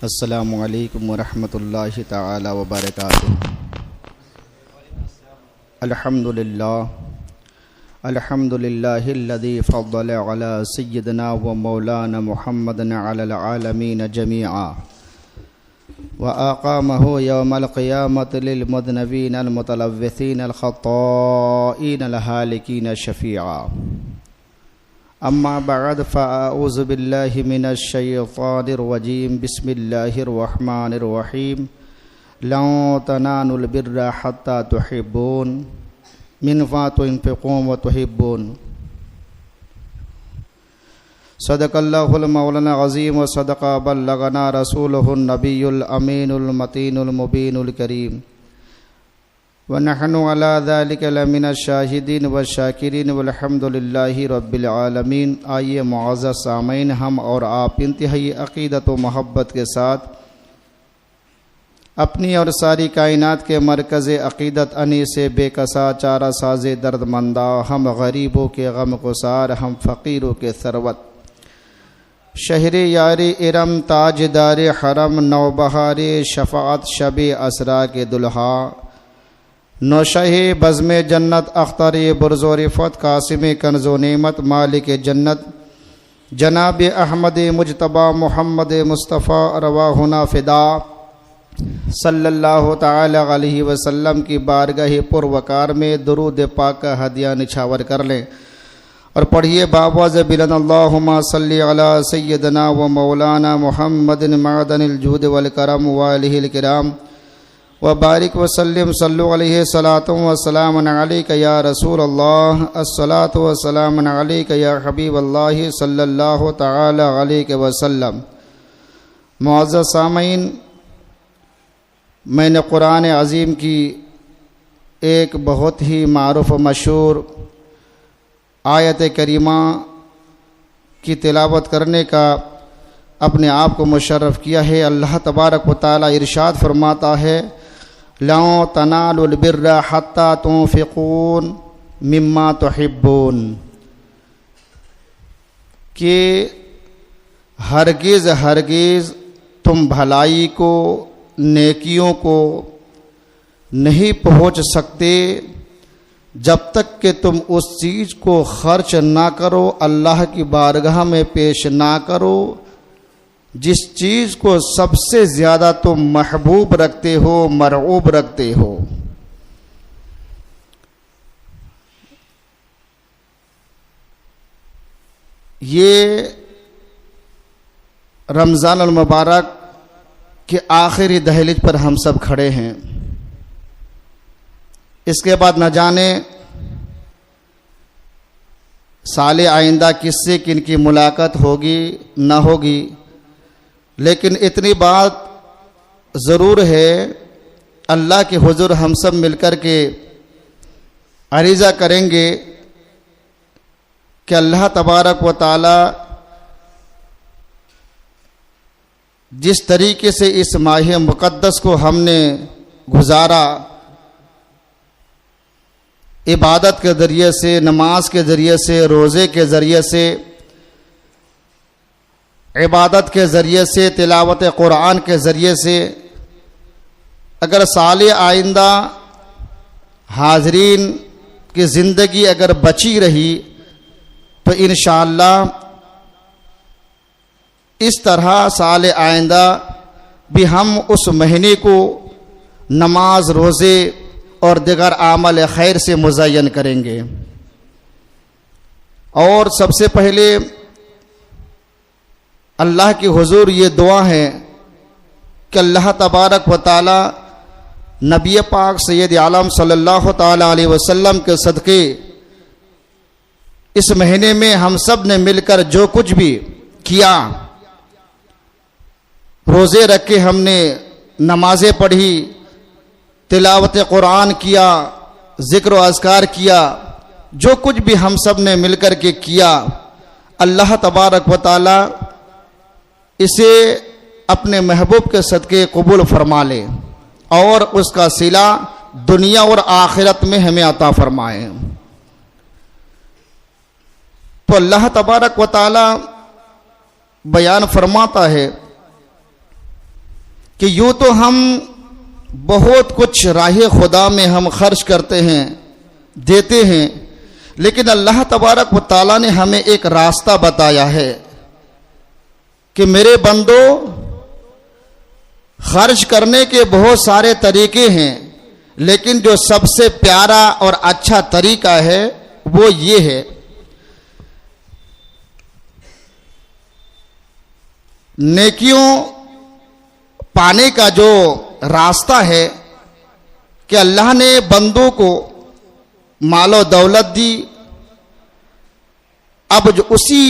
السلام علیکم ورحمۃ اللہ تعالی وبرکاتہ۔ الحمد للہ الذی فضل علی سیدنا و مولانا محمد علی العالمین جمیعا وأقامہ یوم القیامۃ للمذنبین المتلوثین الخطائین الہالکین شفیعا۔ اما بعد فاعوذ باللہ من الشیطان الرجیم بسم اللہ الرحمن الرحیم۔ لن تنالوا البر حتى تحبون منما تنفقون وتحبون۔ صدق اللہ المولانا العظیم وصدق بلغنا رسولہ النبی الامین المتین المبین الکریم، ونحن على ذلك لمن الشاہدین والشاکرین والحمد للہ رب العالمین۔ آئیے معزز سامعین، ہم اور آپ انتہائی عقیدت و محبت کے ساتھ اپنی اور ساری کائنات کے مرکز عقیدت انیس بے کسا چارہ ساز درد مندہ، ہم غریبوں کے غم گسار، ہم فقیروں کے ثروت، شہر یار ارم تاجدار حرم، نوبہار شفاعت شب اسرا کے دلہا، نوشہ بزم جنت اختر برز و رفت، قاسم کنز و نعمت، مالک جنت جناب احمد مجتبی محمد مصطفیٰ رواہنا فدا صلی اللہ تعالی علیہ وسلم کی بارگاہ پروقار میں درود پاک کا ہدیہ نچھاور کر لیں اور پڑھیے بآواز بلند اللہم صلی علی سیدنا و مولانا محمد معدن الجود والکرم وآلہ الکرام وبارک وسلم۔ صلو علیہ صلاۃ و سلام علیک یا رسول اللہ، الصلاۃ و سلام علیک یا حبیب اللہ صلی اللہ تعالی علیہ وسلم۔ معزز سامعین، میں نے قرآن عظیم کی ایک بہت ہی معروف و مشہور آیت کریمہ کی تلاوت کرنے کا اپنے آپ کو مشرف کیا ہے۔ اللہ تبارک و تعالی ارشاد فرماتا ہے، لَن تَنَالُوا الْبِرَّ حَتَّى تُنْفِقُوا مِمَّا تُحِبُّونَ، کہ ہرگز تم بھلائی کو، نیکیوں کو نہیں پہنچ سکتے جب تک کہ تم اس چیز کو خرچ نہ کرو، اللہ کی بارگاہ میں پیش نہ کرو جس چیز کو سب سے زیادہ تم محبوب رکھتے ہو، مرغوب رکھتے ہو۔ یہ رمضان المبارک کہ آخری دہلیز پر ہم سب کھڑے ہیں، اس کے بعد نہ جانے سال آئندہ کس سے کن کی ملاقات ہوگی نہ ہوگی، لیکن اتنی بات ضرور ہے، اللہ کے حضور ہم سب مل کر کے عریضہ کریں گے کہ اللہ تبارک و تعالی جس طریقے سے اس ماہ مقدس کو ہم نے گزارا، عبادت کے ذریعے سے، نماز کے ذریعے سے، روزے کے ذریعے سے، عبادت کے ذریعے سے، تلاوت قرآن کے ذریعے سے، اگر سال آئندہ حاضرین کی زندگی اگر بچی رہی تو انشاءاللہ اس طرح سال آئندہ بھی ہم اس مہینے کو نماز، روزے اور دیگر اعمال خیر سے مزین کریں گے۔ اور سب سے پہلے اللہ کی حضور یہ دعا ہے کہ اللہ تبارک و تعالی نبی پاک سید عالم صلی اللہ تعالی علیہ وسلم کے صدقے اس مہینے میں ہم سب نے مل کر جو کچھ بھی کیا، روزے رکھے، ہم نے نمازیں پڑھی، تلاوت قرآن کیا، ذکر و اذکار کیا، جو کچھ بھی ہم سب نے مل کر کے کیا، اللہ تبارک و تعالی اسے اپنے محبوب کے صدقے قبول فرما لے اور اس کا صلہ دنیا اور آخرت میں ہمیں عطا فرمائے۔ تو اللہ تبارک و تعالی بیان فرماتا ہے کہ یوں تو ہم بہت کچھ راہ خدا میں ہم خرچ کرتے ہیں، دیتے ہیں، لیکن اللہ تبارک و تعالیٰ نے ہمیں ایک راستہ بتایا ہے کہ میرے بندو، خرچ کرنے کے بہت سارے طریقے ہیں، لیکن جو سب سے پیارا اور اچھا طریقہ ہے وہ یہ ہے، نیکیوں پانے کا جو راستہ ہے کہ اللہ نے بندوں کو مال و دولت دی، اب جو اسی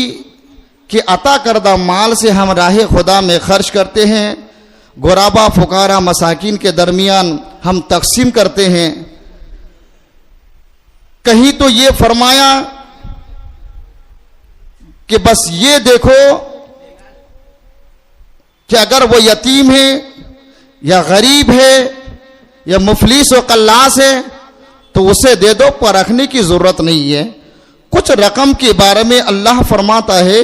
کے عطا کردہ مال سے ہم راہ خدا میں خرچ کرتے ہیں، غربا فقراء مساکین کے درمیان ہم تقسیم کرتے ہیں۔ کہیں تو یہ فرمایا کہ بس یہ دیکھو کہ اگر وہ یتیم ہے یا غریب ہے یا مفلس و قلاس ہے تو اسے دے دو، پرکھنے کی ضرورت نہیں ہے۔ کچھ رقم کے بارے میں اللہ فرماتا ہے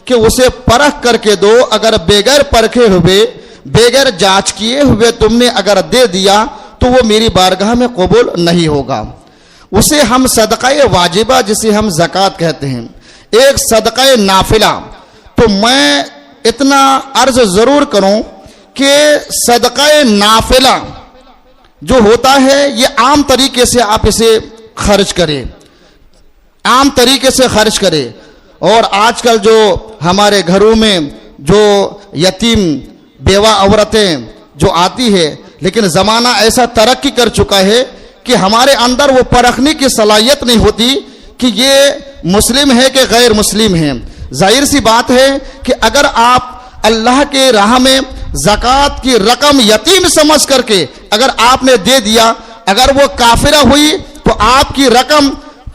کہ اسے پرکھ کر کے دو، اگر بغیر پرکھے ہوئے بغیر جانچ کیے ہوئے تم نے اگر دے دیا تو وہ میری بارگاہ میں قبول نہیں ہوگا۔ اسے ہم صدقہ واجبہ جسے ہم زکوٰۃ کہتے ہیں، ایک صدقہ نافلہ۔ تو میں اتنا عرض ضرور کروں کہ صدقہ نافلہ جو ہوتا ہے یہ عام طریقے سے آپ اسے خرچ کریں، عام طریقے سے خرچ کریں۔ اور آج کل جو ہمارے گھروں میں جو یتیم بیوہ عورتیں جو آتی ہے، لیکن زمانہ ایسا ترقی کر چکا ہے کہ ہمارے اندر وہ پرکھنے کی صلاحیت نہیں ہوتی کہ یہ مسلم ہے کہ غیر مسلم ہے۔ ظاہر سی بات ہے کہ اگر آپ اللہ کے راہ میں زکوٰۃ کی رقم یتیم سمجھ کر کے اگر آپ نے دے دیا، اگر وہ کافرہ ہوئی تو آپ کی رقم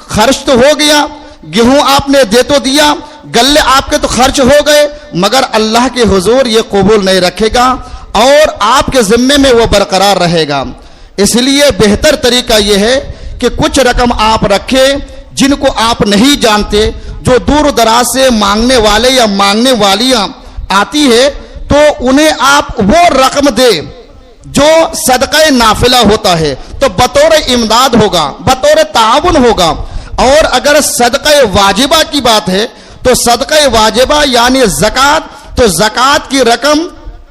خرچ تو ہو گیا، گیہوں آپ نے دے تو دیا، گلے آپ کے تو خرچ ہو گئے، مگر اللہ کے حضور یہ قبول نہیں رکھے گا اور آپ کے ذمے میں وہ برقرار رہے گا۔ اس لیے بہتر طریقہ یہ ہے کہ کچھ رقم آپ رکھیں جن کو آپ نہیں جانتے، جو دور دراز سے مانگنے والے یا مانگنے والیاں آتی ہے تو انہیں آپ وہ رقم دے جو صدقہ نافلہ ہوتا ہے، تو بطور امداد ہوگا، بطور تعاون ہوگا۔ اور اگر صدقہ واجبہ کی بات ہے تو صدقہ واجبہ یعنی زکوٰۃ، تو زکوٰۃ کی رقم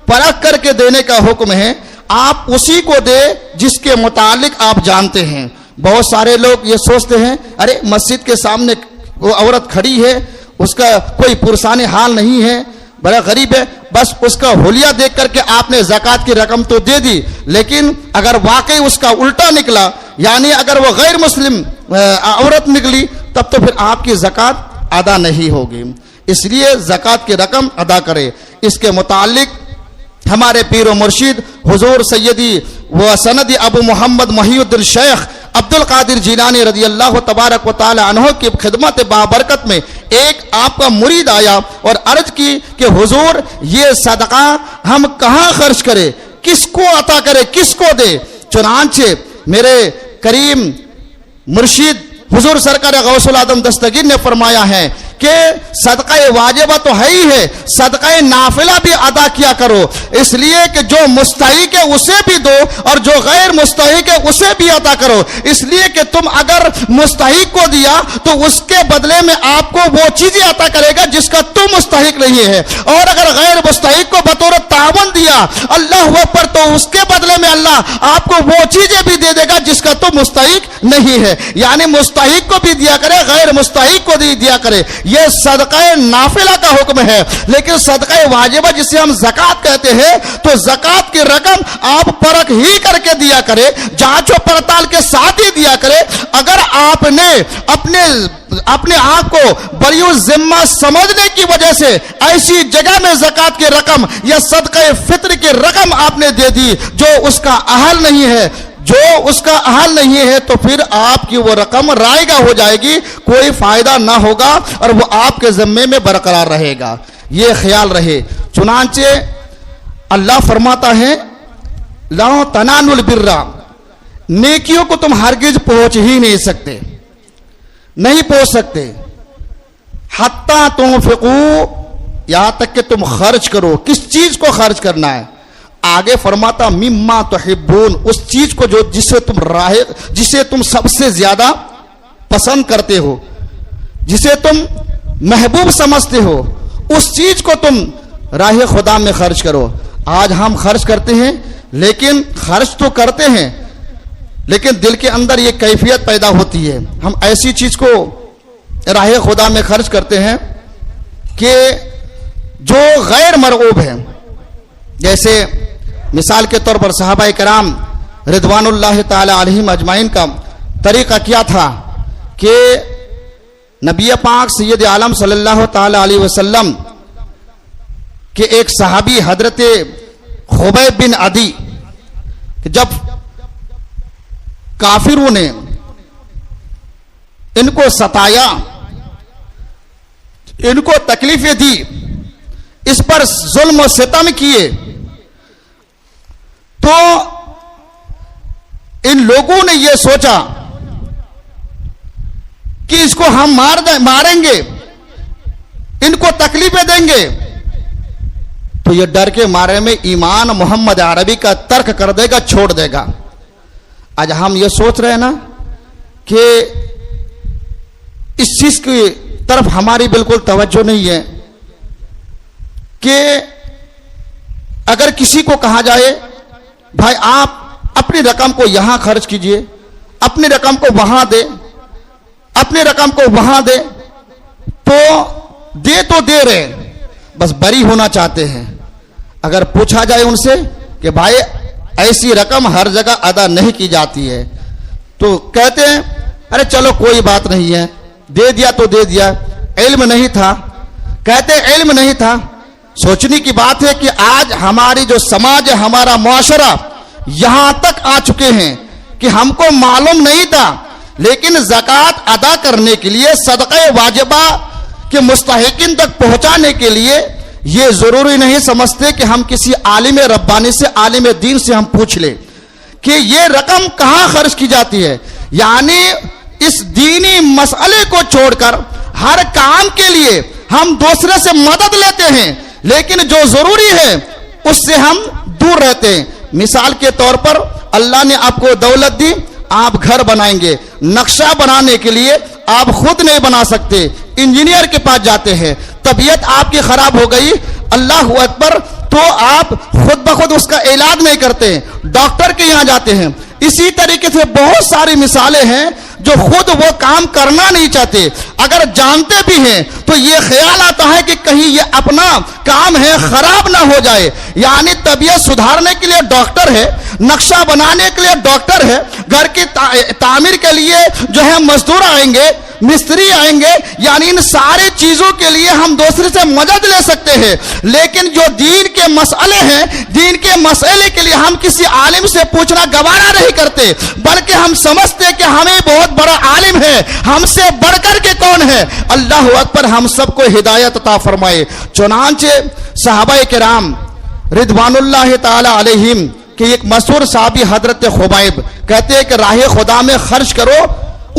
پرکھ کر کے دینے کا حکم ہے۔ آپ اسی کو دے جس کے متعلق آپ جانتے ہیں۔ بہت سارے لوگ یہ سوچتے ہیں ارے مسجد کے سامنے وہ عورت کھڑی ہے، اس کا کوئی پرسان حال نہیں ہے، بڑا غریب ہے، بس اس کا حلیہ دیکھ کر کے آپ نے زکوٰۃ کی رقم تو دے دی، لیکن اگر واقعی اس کا الٹا نکلا، یعنی اگر وہ غیر مسلم عورت نکلی، تب تو پھر آپ کی زکوٰۃ ادا نہیں ہوگی۔ اس لیے زکوٰۃ کی رقم ادا کرے۔ اس کے متعلق ہمارے پیر و مرشد حضور سیدی و سند ابو محمد محی الدین شیخ عبد القادر جیلانی رضی اللہ تبارک و تعالی عنہ کی خدمت بابرکت میں ایک آپ کا مرید آیا اور عرض کی کہ حضور یہ صدقہ ہم کہاں خرچ کرے، کس کو عطا کرے، کس کو دے؟ چنانچہ میرے کریم مرشد حضور سرکار غوث العظم دستگیر نے فرمایا ہے کہ صدقہ واجبہ تو ہے ہی ہے، صدقہ نافلہ بھی ادا کیا کرو، اس لیے کہ جو مستحق ہے اسے بھی دو اور جو غیر مستحق ہے اسے بھی عطا کرو، اس لیے کہ تم اگر مستحق کو دیا تو اس کے بدلے میں آپ کو وہ چیزیں عطا کرے گا جس کا تم مستحق نہیں ہے، اور اگر غیر مستحق کو بطور تعاون دیا اللہ اکبر تو اس کے بدلے میں اللہ آپ کو وہ چیزیں بھی دے دے گا جس کا تم مستحق نہیں ہے۔ یعنی مستحق کو بھی دیا کرے، غیر مستحق کو بھی دیا کرے، یہ صدقہ نافلہ کا حکم ہے۔ لیکن صدقہ واجبہ جسے ہم زکوٰۃ کہتے ہیں تو زکوٰۃ کی رقم آپ پرکھ ہی کر کے دیا کرے، جانچ و پڑتال کے ساتھ ہی دیا کرے۔ اگر آپ نے اپنے آپ کو بری الذمہ سمجھنے کی وجہ سے ایسی جگہ میں زکوٰۃ کی رقم یا صدقہ فطر کی رقم آپ نے دے دی جو اس کا اہل نہیں ہے، جو اس کا اہل نہیں ہے، تو پھر آپ کی وہ رقم رائگاں ہو جائے گی، کوئی فائدہ نہ ہوگا اور وہ آپ کے ذمے میں برقرار رہے گا، یہ خیال رہے۔ چنانچہ اللہ فرماتا ہے لا تنالوا البر، نیکیوں کو تم ہرگز پہنچ ہی نہیں سکتے، نہیں پہنچ سکتے، حتی تنفقوا، یہاں تک کہ تم خرچ کرو۔ کس چیز کو خرچ کرنا ہے؟ آگے فرماتا مما تحبون، اس چیز کو جسے تم سب سے زیادہ پسند کرتے ہو، جسے تم محبوب سمجھتے ہو، اس چیز کو تم راہ خدا میں خرچ کرو۔ آج ہم خرچ کرتے ہیں، لیکن خرچ تو کرتے ہیں، لیکن دل کے اندر یہ کیفیت پیدا ہوتی ہے، ہم ایسی چیز کو راہ خدا میں خرچ کرتے ہیں کہ جو غیر مرغوب ہے۔ جیسے مثال کے طور پر صحابہ کرام رضوان اللہ تعالی علیہم اجمعین کا طریقہ کیا تھا کہ نبی پاک سید عالم صلی اللہ تعالی علیہ وسلم کہ ایک صحابی حضرت خبیب بن عدی، جب کافروں نے ان کو ستایا، ان کو تکلیفیں دی، اس پر ظلم و ستم کیے، تو ان لوگوں نے یہ سوچا کہ اس کو ہم ماریں گے، ان کو تکلیفیں دیں گے، تو یہ ڈر کے مارے میں ایمان محمد عربی کا ترک کر دے گا، چھوڑ دے گا۔ آج ہم یہ سوچ رہے ہیں نا کہ اس چیز کی طرف ہماری بالکل توجہ نہیں ہے کہ اگر کسی کو کہا جائے بھائی آپ اپنی رقم کو یہاں خرچ کیجئے، اپنی رقم کو وہاں دے، اپنی رقم کو وہاں دے، تو دے رہے، بس بری ہونا چاہتے ہیں۔ اگر پوچھا جائے ان سے کہ بھائی ایسی رقم ہر جگہ ادا نہیں کی جاتی ہے، تو کہتے ہیں ارے چلو کوئی بات نہیں ہے، دے دیا تو دے دیا، علم نہیں تھا۔ کہتے علم نہیں تھا۔ سوچنے کی بات ہے کہ آج ہماری جو سماج ہے، ہمارا معاشرہ یہاں تک آ چکے ہیں کہ ہم کو معلوم نہیں تھا، لیکن زکوٰۃ ادا کرنے کے لیے، صدقہ واجبہ کے مستحقین تک پہنچانے کے لیے یہ ضروری نہیں سمجھتے کہ ہم کسی عالم ربانی سے، عالم دین سے ہم پوچھ لیں کہ یہ رقم کہاں خرچ کی جاتی ہے۔ یعنی اس دینی مسئلے کو چھوڑ کر ہر کام کے لیے ہم دوسرے سے مدد لیتے ہیں، لیکن جو ضروری ہے اس سے ہم دور رہتے ہیں۔ مثال کے طور پر اللہ نے آپ کو دولت دی، آپ گھر بنائیں گے، نقشہ بنانے کے لیے آپ خود نہیں بنا سکتے، انجینئر کے پاس جاتے ہیں۔ طبیعت آپ کی خراب ہو گئی، اللہ اکبر، تو آپ خود بخود اس کا علاج نہیں کرتے، ڈاکٹر کے یہاں جاتے ہیں۔ اسی طریقے سے بہت ساری مثالیں ہیں جو خود وہ کام کرنا نہیں چاہتے، اگر جانتے بھی ہیں تو یہ خیال آتا ہے کہ کہیں یہ اپنا کام ہے خراب نہ ہو جائے۔ یعنی طبیعت سدھارنے کے لیے ڈاکٹر ہے، نقشہ بنانے کے لیے ڈاکٹر ہے، گھر کی تعمیر کے لیے جو ہے مزدور آئیں گے، مستری آئیں گے، یعنی ان سارے چیزوں کے لیے ہم دوسرے سے مدد لے سکتے ہیں، لیکن جو دین کے مسئلے ہیں، دین کے مسئلے کے لیے ہم کسی عالم سے پوچھنا گوارا نہیں کرتے، بلکہ ہم سمجھتے کہ ہمیں بہت بڑا عالم ہے، ہم سے بڑھ کر کے کون ہے۔ اللہ اکبر، ہم سب کو ہدایت عطا فرمائے۔ چنانچہ صحابہ کرام رضوان اللہ تعالی علیہم کہ ایک مشہور صحابی حضرت خبیب کہتے ہیں کہ راہ خدا میں خرچ کرو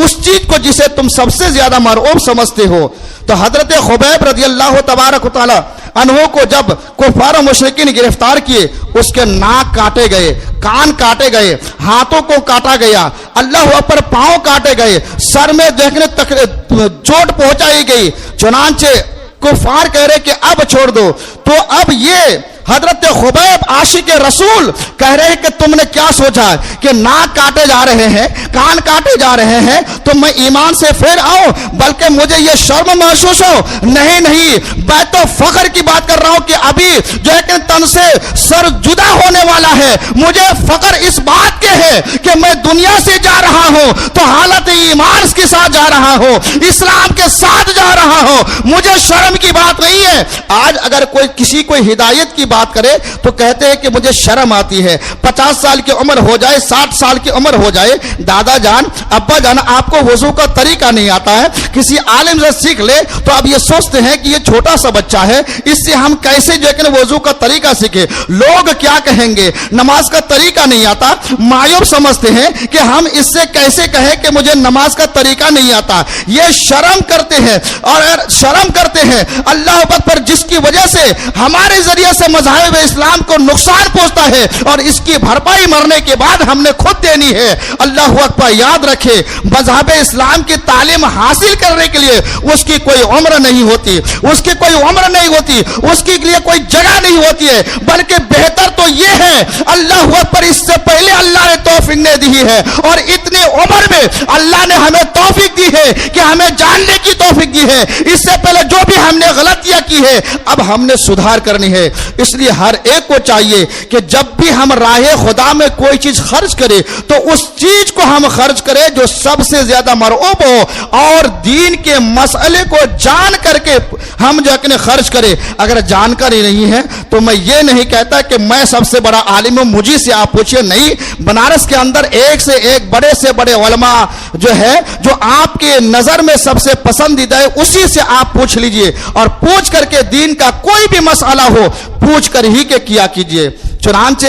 اس چیز کو جسے تم سب سے زیادہ مرعوب سمجھتے ہو۔ تو حضرت خبیب رضی اللہ تبارک و تعالی عنہ کو جب کفار و مشرکین گرفتار کیے، اس کے ناک کاٹے گئے، کان کاٹے گئے، ہاتھوں کو کاٹا گیا، اللہ اکبر، پاؤں کاٹے گئے، سر میں دیکھنے چوٹ پہنچائی گئی۔ چنانچہ کفار کہہ رہے کہ اب چھوڑ دو، تو اب یہ حضرت خبیب عاشق رسول کہہ رہے ہیں کہ تم نے کیا سوچا ہے کہ ناک کاٹے جا رہے ہیں، کان کاٹے جا رہے ہیں تو میں ایمان سے پھر آؤں، بلکہ مجھے یہ شرم محسوس ہو؟ نہیں، میں تو فخر کی بات کر رہا ہوں کہ ابھی جو ہے کہ تن سے سر جدا ہونے والا ہے۔ مجھے فخر اس بات کے ہے کہ میں دنیا سے جا رہا ہوں تو حالت ایمان کے ساتھ جا رہا ہوں، اسلام کے ساتھ جا رہا ہوں، مجھے شرم کی بات نہیں ہے۔ آج اگر کسی کو ہدایت کی بات کرے تو کہتے ہیں کہ مجھے شرم آتی ہے۔ 50 سال کی عمر ہو جائے، 60 سال کی عمر ہو جائے، دادا جان، ابا جان، آپ کو وضو کا طریقہ نہیں آتا ہے، کسی عالم سے سیکھ لے، تو اب یہ سوچتے ہیں کہ یہ چھوٹا سا بچہ ہے، اس سے ہم کیسے جو ہے کہ وضو کا طریقہ سیکھے، لوگ کیا کہیں گے، نماز کا طریقہ نہیں آتا، معیوب سمجھتے ہیں کہ ہم اس سے کیسے کہیں کہ مجھے نماز کا طریقہ نہیں آتا. یہ شرم کرتے ہیں، اور شرم کرتے ہیں اللہ اکبر پر، جس کی وجہ سے ہمارے ذریعے سے مذاہب اسلام کو نقصان پہنچتا ہے، اور اس کی بھرپائی مرنے کے بعد ہم نے خود دینی ہے. اللہ اکبر. یاد رکھے مذہب اسلام کی تعلیم حاصل کرنے کے لیے اس کی کوئی عمر نہیں ہوتی، اس کی کوئی عمر نہیں ہوتی، اس کے لیے کوئی جگہ نہیں ہوتی ہے، بلکہ بہتر تو یہ ہے اللہ اکبر اس سے پہلے اللہ نے توفیق نے دی ہے، اور اتنی عمر میں اللہ نے ہمیں توفیق دی ہے کہ ہمیں جاننے کی توفیق دی ہے. اس سے پہلے جو بھی ہم نے غلطیاں کی ہے اب ہم نے سدھار کرنی ہے. اس لیے ہر ایک کو چاہیے کہ جب بھی ہم راہ خدا میں کوئی چیز خرچ کرے تو اس چیز کو ہم خرچ کرے جو سب سے زیادہ مرعوب ہو، اور دین کے مسئلے کو جان کر کے ہم جو اپنے خرچ کرے. اگر جانکاری نہیں ہے تو میں یہ نہیں کہتا کہ میں سب سے بڑا عالم ہوں، مجھے سے آپ پوچھئے. نہیں، بنارس کے اندر ایک سے ایک بڑے سے بڑے علماء جو ہے، جو آپ کے نظر میں سب سے پسندیدہ ہے، اسی سے آپ پوچھ لیجئے، اور پوچھ کر کے دین کا کوئی بھی مسئلہ ہو پوچھ کر ہی کے کیا کیجئے. چنانچہ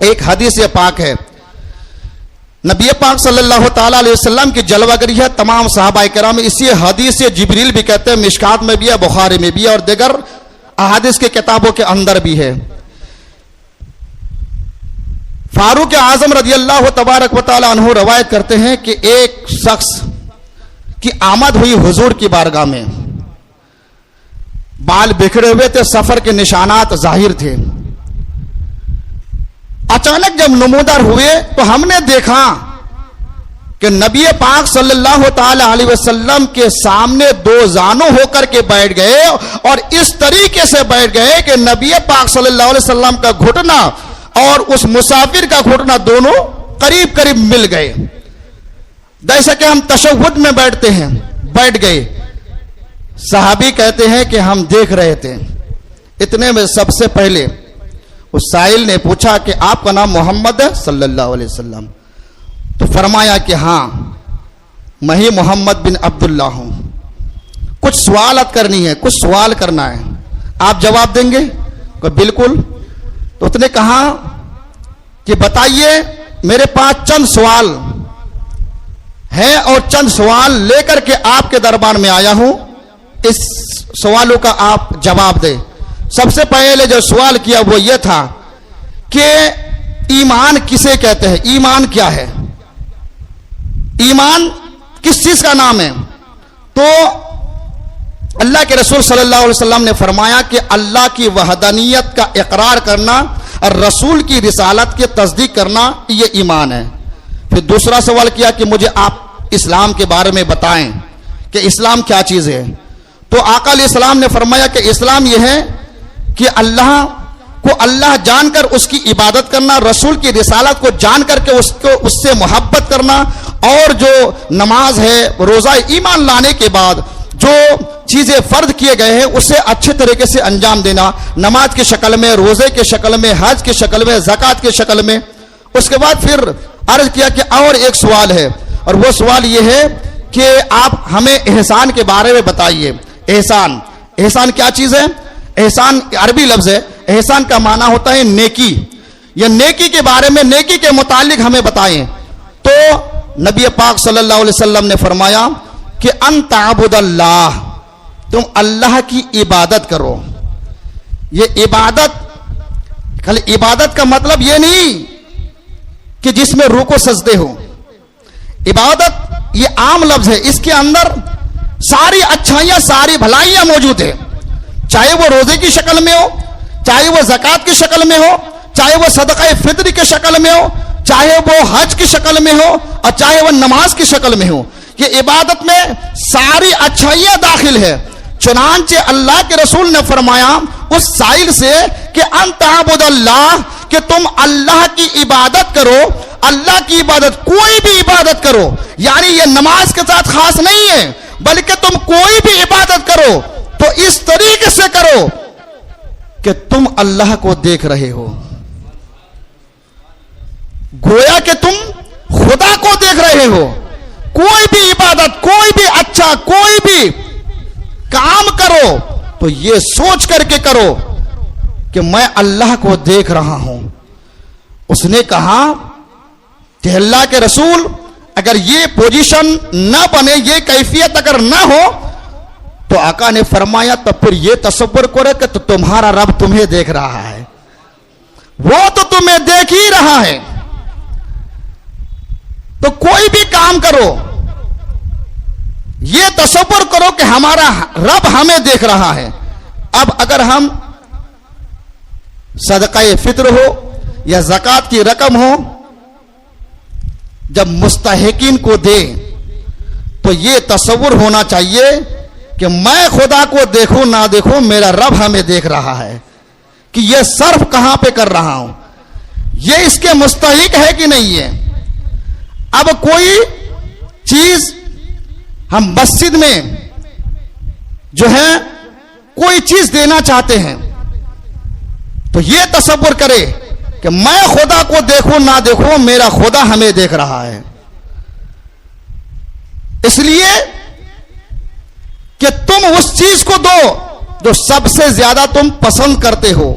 ایک حدیث پاک ہے، نبی پاک صلی اللہ تعالیٰ علیہ وسلم کی جلوہ گری ہے تمام صحابہ کرام. اسی حدیث سے جبریل بھی کہتے ہیں، مشکات میں بھی ہے، بخاری میں بھی ہے، اور دیگر احادیث کے کتابوں کے اندر بھی ہے. فاروق اعظم رضی اللہ تبارک و تعالیٰ عنہ روایت کرتے ہیں کہ ایک شخص کی آمد ہوئی حضور کی بارگاہ میں. بال بکھرے ہوئے تھے، سفر کے نشانات ظاہر تھے. اچانک جب نمودار ہوئے تو ہم نے دیکھا کہ نبی پاک صلی اللہ تعالی علیہ وسلم کے سامنے دو زانو ہو کر کے بیٹھ گئے، اور اس طریقے سے بیٹھ گئے کہ نبی پاک صلی اللہ علیہ وسلم کا گھٹنا اور اس مسافر کا گھٹنا دونوں قریب قریب مل گئے، جیسا کہ ہم تشہد میں بیٹھتے ہیں. بیٹھ گئے. صحابی کہتے ہیں کہ ہم دیکھ رہے تھے. اتنے میں سب سے پہلے اس سائل نے پوچھا کہ آپ کا نام محمد ہے صلی اللہ علیہ وسلم؟ تو فرمایا کہ ہاں، میں ہی محمد بن عبداللہ ہوں. کچھ سوالات کرنی ہے، کچھ سوال کرنا ہے، آپ جواب دیں گے؟ کہ بالکل. تو اس نے کہا کہ بتائیے، میرے پاس چند سوال ہے اور چند سوال لے کر کے آپ کے دربار میں آیا ہوں، اس سوالوں کا آپ جواب دیں. سب سے پہلے جو سوال کیا وہ یہ تھا کہ ایمان کسے کہتے ہیں؟ ایمان کیا ہے؟ ایمان کس چیز کا نام ہے؟ تو اللہ کے رسول صلی اللہ علیہ وسلم نے فرمایا کہ اللہ کی وحدانیت کا اقرار کرنا اور رسول کی رسالت کی تصدیق کرنا، یہ ایمان ہے. پھر دوسرا سوال کیا کہ مجھے آپ اسلام کے بارے میں بتائیں کہ اسلام کیا چیز ہے. تو آقا علیہ السلام نے فرمایا کہ اسلام یہ ہے کہ اللہ کو اللہ جان کر اس کی عبادت کرنا، رسول کی رسالت کو جان کر کے اس سے محبت کرنا، اور جو نماز ہے، روزہ، ایمان لانے کے بعد جو چیزیں فرض کیے گئے ہیں اسے اچھے طریقے سے انجام دینا، نماز کی شکل میں، روزے کے شکل میں، حج کی شکل میں، زکوٰۃ کی شکل میں. اس کے بعد پھر عرض کیا کہ اور ایک سوال ہے، اور وہ سوال یہ ہے کہ آپ ہمیں احسان کے بارے میں بتائیے. احسان، احسان کیا چیز ہے؟ احسان عربی لفظ ہے. احسان کا معنی ہوتا ہے نیکی. یہ نیکی کے بارے میں، نیکی کے متعلق ہمیں بتائیں. تو نبی پاک صلی اللہ علیہ وسلم نے فرمایا کہ ان تعبد اللہ، تم اللہ کی عبادت کرو. یہ عبادت، خالی عبادت کا مطلب یہ نہیں کہ جس میں رکوع سجدے ہو. عبادت یہ عام لفظ ہے، اس کے اندر ساری اچھائیاں، ساری بھلائیاں موجود ہیں، چاہے وہ روزے کی شکل میں ہو، چاہے وہ زکوٰۃ کی شکل میں ہو، چاہے وہ صدقہ فطر کی شکل میں ہو، چاہے وہ حج کی شکل میں ہو، اور چاہے وہ نماز کی شکل میں ہو. یہ عبادت میں ساری اچھائیاں داخل ہے. چنانچہ اللہ کے رسول نے فرمایا اس سائل سے کہ ان تعبد اللہ، کہ تم اللہ کی عبادت کرو. اللہ کی عبادت، کوئی بھی عبادت کرو، یعنی یہ نماز کے ساتھ خاص نہیں ہے، بلکہ تم کوئی بھی عبادت کرو تو اس طریقے سے کرو کہ تم اللہ کو دیکھ رہے ہو، گویا کہ تم خدا کو دیکھ رہے ہو. کوئی بھی عبادت، کوئی بھی اچھا، کوئی بھی کام کرو تو یہ سوچ کر کے کرو کہ میں اللہ کو دیکھ رہا ہوں. اس نے کہا کہ اللہ کے رسول اگر یہ پوزیشن نہ بنے, یہ کیفیت اگر نہ ہو, تو آقا نے فرمایا تو پھر یہ تصور کرو کہ تمہارا رب تمہیں دیکھ رہا ہے, وہ تو تمہیں دیکھ ہی رہا ہے. تو کوئی بھی کام کرو یہ تصور کرو کہ ہمارا رب ہمیں دیکھ رہا ہے. اب اگر ہم صدقہ فطر ہو یا زکوٰۃ کی رقم ہو جب مستحقین کو دے تو یہ تصور ہونا چاہیے کہ میں خدا کو دیکھوں نہ دیکھوں, میرا رب ہمیں دیکھ رہا ہے کہ یہ صرف کہاں پہ کر رہا ہوں, یہ اس کے مستحق ہے کہ نہیں ہے. اب کوئی چیز ہم مسجد میں جو ہے کوئی چیز دینا چاہتے ہیں تو یہ تصور کرے کہ میں خدا کو دیکھوں نہ دیکھوں, میرا خدا ہمیں دیکھ رہا ہے. اس لیے کہ تم اس چیز کو دو جو سب سے زیادہ تم پسند کرتے ہو.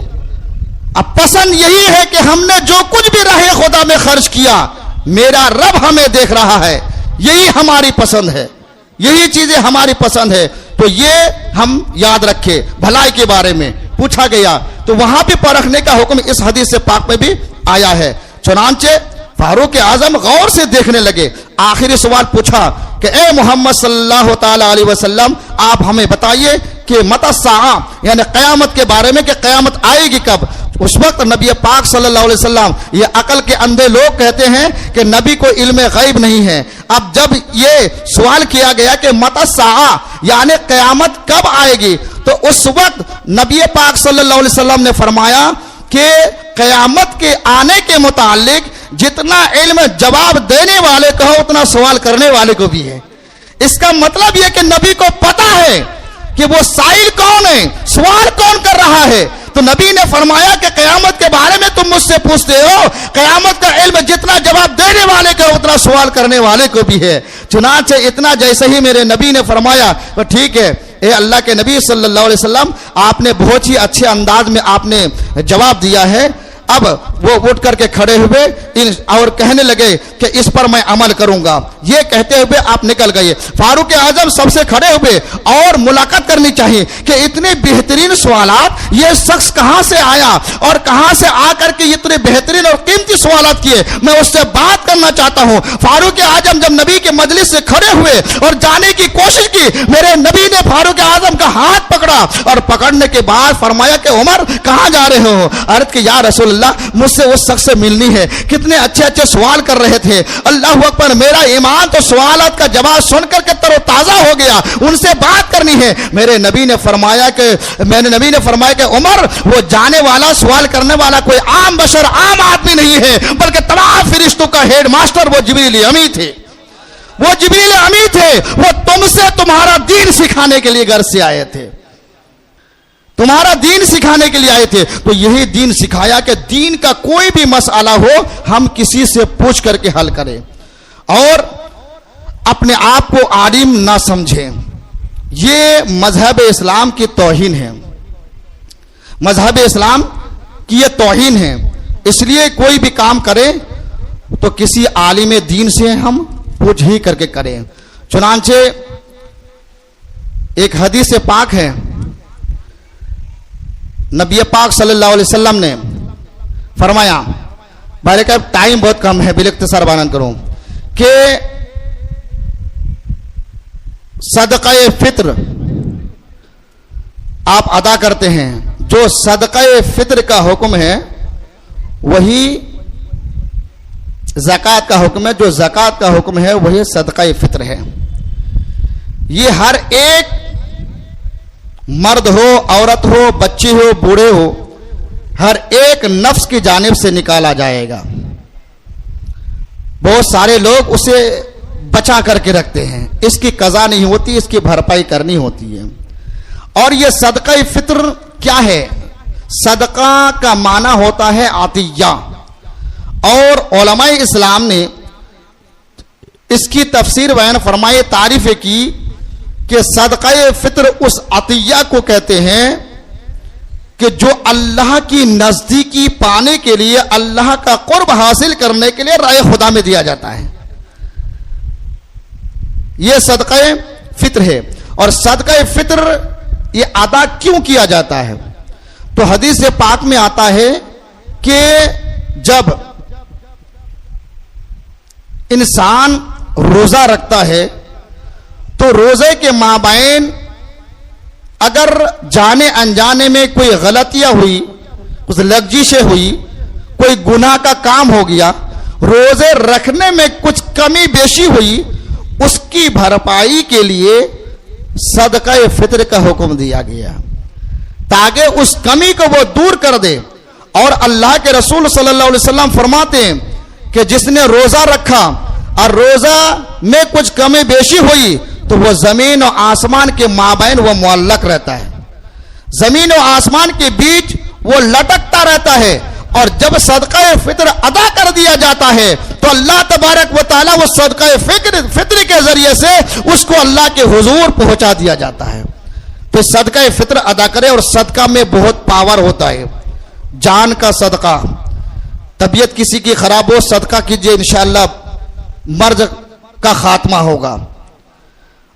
اب پسند یہی ہے کہ ہم نے جو کچھ بھی راہ خدا میں خرچ کیا میرا رب ہمیں دیکھ رہا ہے, یہی ہماری پسند ہے, یہی چیزیں ہماری پسند ہے. تو یہ ہم یاد رکھے. بھلائی کے بارے میں پوچھا گیا تو وہاں بھی پرکھنے کا حکم اس حدیث سے پاک میں بھی آیا ہے. چنانچہ فاروق اعظم غور سے دیکھنے لگے. آخری سوال پوچھا کہ اے محمد صلی اللہ تعالی علیہ وسلم, آپ ہمیں بتائیے کہ متی الساعہ یعنی قیامت کے بارے میں کہ قیامت آئے گی کب. اس وقت نبی پاک صلی اللہ علیہ وسلم, یہ عقل کے اندھے لوگ کہتے ہیں کہ نبی کو علم غیب نہیں ہے. اب جب یہ سوال کیا گیا کہ متی الساعہ یعنی قیامت کب آئے گی, تو اس وقت نبی پاک صلی اللہ علیہ وسلم نے فرمایا کہ قیامت کے آنے کے متعلق جتنا علم جواب دینے والے کو ہو اتنا سوال کرنے والے کو بھی ہے. اس کا مطلب یہ کہ نبی کو پتا ہے کہ وہ سائل کون ہے, سوال کون کر رہا ہے. تو نبی نے فرمایا کہ قیامت کے بارے میں تم مجھ سے پوچھتے ہو, قیامت کا علم جتنا جواب دینے والے کا اتنا سوال کرنے والے کو بھی ہے. چنانچہ اتنا جیسے ہی میرے نبی نے فرمایا تو ٹھیک ہے اے اللہ کے نبی صلی اللہ علیہ وسلم, آپ نے بہت ہی اچھے انداز میں آپ نے جواب دیا ہے. اب وہ اٹھ کر کے کھڑے ہوئے اور کہنے لگے کہ اس پر میں عمل کروں گا. یہ کہتے ہوئے آپ نکل گئے. فاروق اعظم سب سے کھڑے ہوئے اور ملاقات کرنی چاہیے کہ اتنے بہترین سوالات یہ شخص کہاں سے آیا اور کہاں سے آ کر کے اتنے بہترین اور قیمتی سوالات کیے, میں اس سے بات کرنا چاہتا ہوں. فاروق اعظم جب نبی کے مجلس سے کھڑے ہوئے اور جانے کی کوشش کی, میرے نبی نے فاروق اعظم کا ہاتھ پکڑا اور پکڑنے کے بعد فرمایا کہ عمر کہاں جا رہے ہو. عرض کہ یا رسول اللہ, مجھ سے اس شخص سے ملنی ہے. کتنے اچھے اچھے سوال کر رہے تھے. اللہ اکبر, میرا ایمان تو سوالات کا جواب سن کر کے تر و تازہ ہو گیا. ان سے بات کرنی ہے. میرے نبی نے فرمایا کہ عمر, وہ جانے والا سوال کرنے والا کوئی عام بشر, عام آدمی نہیں ہے, بلکہ تمام فرشتوں کا ہیڈ ماسٹر وہ جبریل امی تھے. وہ جبریل امی تھے. وہ تم سے تمہارا دین سکھانے کے لیے گھر سے آئے تھے, تمہارا دین سکھانے کے لیے آئے تھے. تو یہی دین سکھایا کہ دین کا کوئی بھی مسئلہ ہو ہم کسی سے پوچھ کر کے حل کریں اور اپنے آپ کو عالم نہ سمجھیں. یہ مذہب اسلام کی توہین ہے, مذہب اسلام کی یہ توہین ہے. اس لیے کوئی بھی کام کرے تو کسی عالم دین سے ہم پوچھ ہی کر کے کریں. چنانچہ ایک حدیث پاک ہے, نبی پاک صلی اللہ علیہ وسلم نے فرمایا, بھائی کا ٹائم بہت کم ہے, بال اختصار بیان کروں کہ صدقہ فطر آپ ادا کرتے ہیں. جو صدقہ فطر کا حکم ہے وہی زکوٰۃ کا حکم ہے, جو زکوٰۃ کا حکم ہے وہی صدقہ فطر ہے. یہ ہر ایک مرد ہو, عورت ہو, بچی ہو, بوڑھے ہو, ہر ایک نفس کی جانب سے نکالا جائے گا. بہت سارے لوگ اسے بچا کر کے رکھتے ہیں, اس کی قضا نہیں ہوتی, اس کی بھرپائی کرنی ہوتی ہے. اور یہ صدقہ فطر کیا ہے؟ صدقہ کا معنی ہوتا ہے عطیہ, اور علماء اسلام نے اس کی تفسیر بیان فرمائے, تعریف کی کہ صدقہ فطر اس عطیہ کو کہتے ہیں کہ جو اللہ کی نزدیکی پانے کے لیے، اللہ کا قرب حاصل کرنے کے لیے رائے خدا میں دیا جاتا ہے، یہ صدقہ فطر ہے۔ اور صدقہ فطر یہ ادا کیوں کیا جاتا ہے؟ تو حدیث پاک میں آتا ہے کہ جب انسان روزہ رکھتا ہے تو روزے کے مابین اگر جانے انجانے میں کوئی غلطیاں ہوئی، کچھ لغزشیں ہوئی، کوئی گناہ کا کام ہو گیا، روزے رکھنے میں کچھ کمی بیشی ہوئی، اس کی بھرپائی کے لیے صدقہ فطر کا حکم دیا گیا تاکہ اس کمی کو وہ دور کر دے۔ اور اللہ کے رسول صلی اللہ علیہ وسلم فرماتے ہیں کہ جس نے روزہ رکھا اور روزہ میں کچھ کمی بیشی ہوئی تو وہ زمین و آسمان کے مابین وہ معلق رہتا ہے، زمین و آسمان کے بیچ وہ لٹکتا رہتا ہے۔ اور جب صدقہ فطر ادا کر دیا جاتا ہے تو اللہ تبارک و تعالیٰ وہ صدقہ فطر کے ذریعے سے اس کو اللہ کے حضور پہنچا دیا جاتا ہے۔ تو صدقہ فطر ادا کرے، اور صدقہ میں بہت پاور ہوتا ہے، جان کا صدقہ، طبیعت کسی کی خراب ہو صدقہ کیجئے، انشاءاللہ مرض کا خاتمہ ہوگا۔